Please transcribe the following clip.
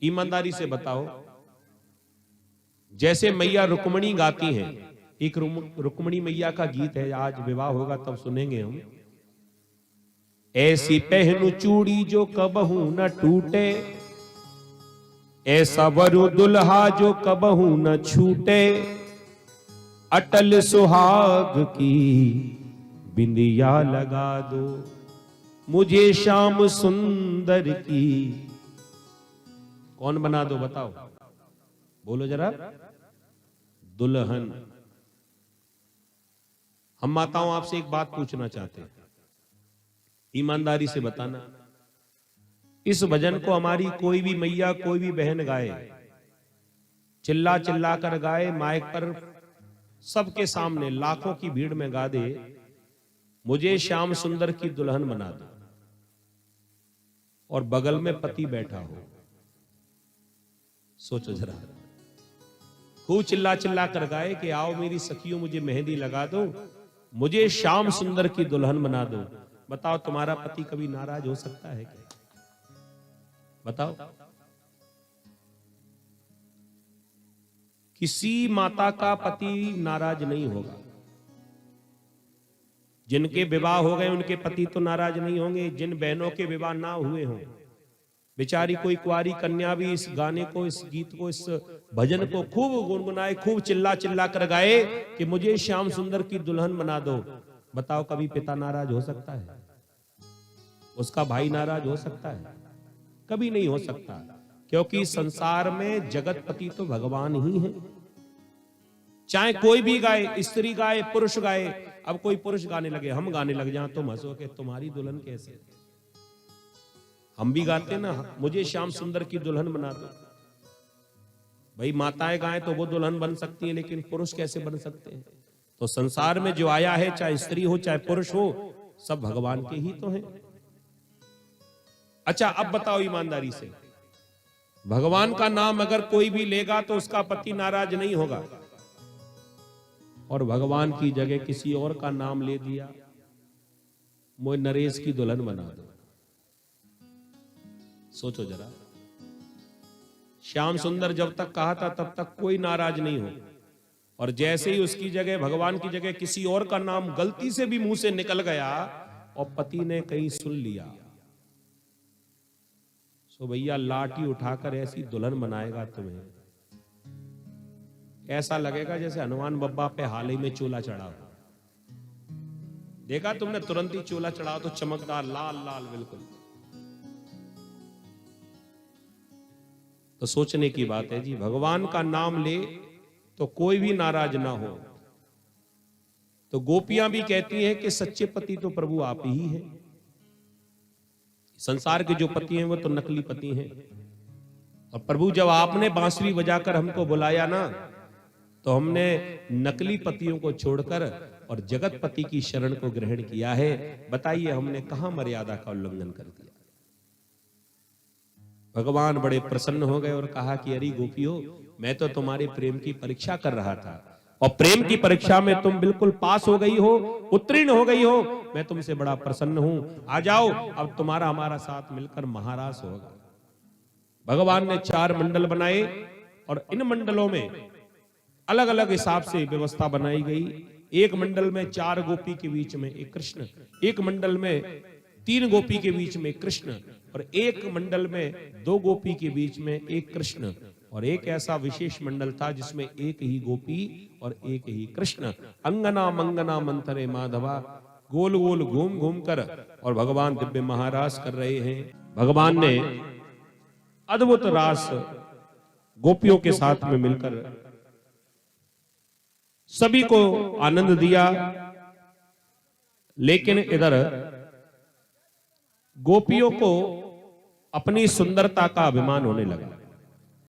ईमानदारी से बताओ, जैसे मैया रुक्मणी गाती हैं, एक रुक्मणी मैया का गीत है, आज विवाह होगा तब सुनेंगे हम। ऐसी पहनु चूड़ी जो कबहू न टूटे, ऐसा वरु दुल्हा जो कबहू न छूटे, अटल सुहाग की बिंदिया लगा दो मुझे श्याम सुंदर की। कौन बना दो बताओ, बोलो जरा। दुल्हन। हम माताओं आपसे एक बात पूछना चाहते हैं, ईमानदारी से बताना, इस भजन को हमारी कोई भी मैया कोई भी बहन गाए, चिल्ला चिल्ला कर गाए, माइक पर सबके सामने लाखों की भीड़ में गा दे, मुझे श्याम सुंदर की दुल्हन बना दो, और बगल में पति बैठा हो, सोचो जरा। खूब चिल्ला चिल्ला कर गाए कि आओ मेरी सखियों मुझे मेहंदी लगा दो, मुझे श्याम सुंदर की दुल्हन बना दो। बताओ तुम्हारा पति कभी नाराज हो सकता है क्या? बताओ। किसी माता का पति नाराज नहीं होगा। जिनके विवाह हो गए उनके पति तो नाराज नहीं होंगे। जिन बहनों के विवाह ना हुए हों, बेचारी कोई कुंवारी कन्या भी इस गाने को, इस गीत को, इस भजन को खूब गुनगुनाए, खूब चिल्ला चिल्ला कर गाए कि मुझे श्याम सुंदर की दुल्हन बना दो। बताओ कभी पिता नाराज हो सकता है? उसका भाई नाराज हो सकता है? कभी नहीं हो सकता, क्योंकि संसार में जगतपति तो भगवान ही है। चाहे कोई भी गाए, स्त्री गाए, पुरुष गाए। अब कोई पुरुष गाने लगे, हम गाने लग जाए तो हंसो के तुम्हारी दुल्हन कैसे? हम भी गाते ना, मुझे श्याम सुंदर की दुल्हन बना दो। भाई माताएं गाएं तो वो दुल्हन बन सकती है, लेकिन पुरुष कैसे बन सकते हैं? तो संसार में जो आया है, चाहे स्त्री हो चाहे पुरुष हो, सब भगवान के ही तो हैं। अच्छा अब बताओ ईमानदारी से, भगवान का नाम अगर कोई भी लेगा तो उसका पति नाराज नहीं होगा, और भगवान की जगह किसी और का नाम ले दिया, मुझे नरेश की दुल्हन बना दो। सोचो जरा। श्याम सुंदर जब तक कहा था तब तक कोई नाराज नहीं हो, और जैसे ही उसकी जगह, भगवान की जगह किसी और का नाम गलती से भी मुंह से निकल गया और पति ने कहीं सुन लिया, तो भैया लाठी उठाकर ऐसी दुल्हन बनाएगा तुम्हें, ऐसा लगेगा जैसे हनुमान बब्बा पे हाल ही में चोला चढ़ा हो। देखा तुमने, तुरंत ही चोला चढ़ाओ तो चमकदार लाल लाल बिल्कुल। तो सोचने की बात है जी, भगवान का नाम ले तो कोई भी नाराज ना हो। तो गोपियां भी कहती हैं कि सच्चे पति तो प्रभु आप ही हैं। संसार के जो पति हैं वो तो नकली पति हैं, और प्रभु जब आपने बांसुरी बजाकर हमको बुलाया ना, तो हमने नकली पतियों को छोड़कर और जगत पति की शरण को ग्रहण किया है। बताइए हमने कहां मर्यादा का उल्लंघन कर दिया? भगवान बड़े प्रसन्न हो गए और कहा कि अरे गोपियों, मैं तो तुम्हारे प्रेम की परीक्षा कर रहा था, और प्रेम की परीक्षा में तुम बिल्कुल पास हो गई हो, उत्तीर्ण हो गई हो। मैं तुमसे बड़ा प्रसन्न हूं। आ जाओ, अब तुम्हारा हमारा साथ मिलकर महारास होगा। भगवान ने 4 मंडल बनाए, और इन मंडलों में अलग अलग हिसाब से व्यवस्था बनाई गई। एक मंडल में 4 गोपी के बीच में एक कृष्ण, एक मंडल में 3 गोपी के बीच में कृष्ण, और एक मंडल में 2 गोपी के बीच में एक कृष्ण, और एक ऐसा विशेष मंडल था जिसमें एक ही गोपी और एक ही कृष्ण। अंगना मंगना मंथरे माधवा, गोल गोल घूम घूम कर और भगवान दिव्य महारास कर रहे हैं। भगवान ने अद्भुत रास गोपियों के साथ में मिलकर सभी को आनंद दिया। लेकिन इधर गोपियों को अपनी सुंदरता का अभिमान होने लगा।